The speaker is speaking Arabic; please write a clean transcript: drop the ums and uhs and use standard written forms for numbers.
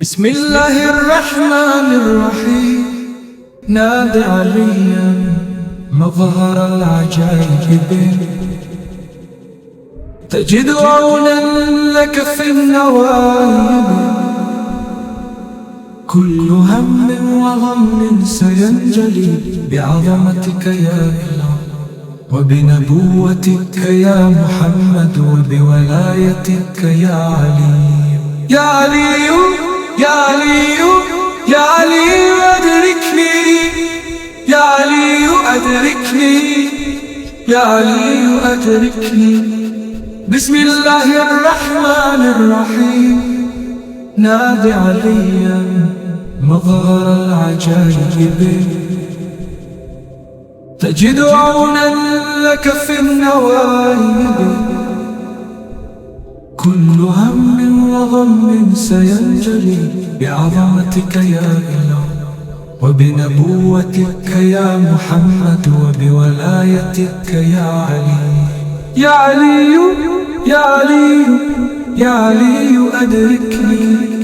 بسم الله الرحمن الرحيم. نادى عليا مظهر العجائب، تجد عونا لك في النوائب. كل هم وغم سينجلي بعظمتك يا إله، وبنبوتك يا محمد، وبولايتك يا علي. يا علي يا علي يا علي أدركني، يا علي أدركني، يا علي أدركني. بسم الله الرحمن الرحيم. نادى عليا مظهر العجائب، تجد عونا لك في النوائب. كل هم وغم سينجلي بعظمتك يا إله، وبنبوتك يا محمد، وبولايتك يا علي. يا علي يا علي يا علي أدركني.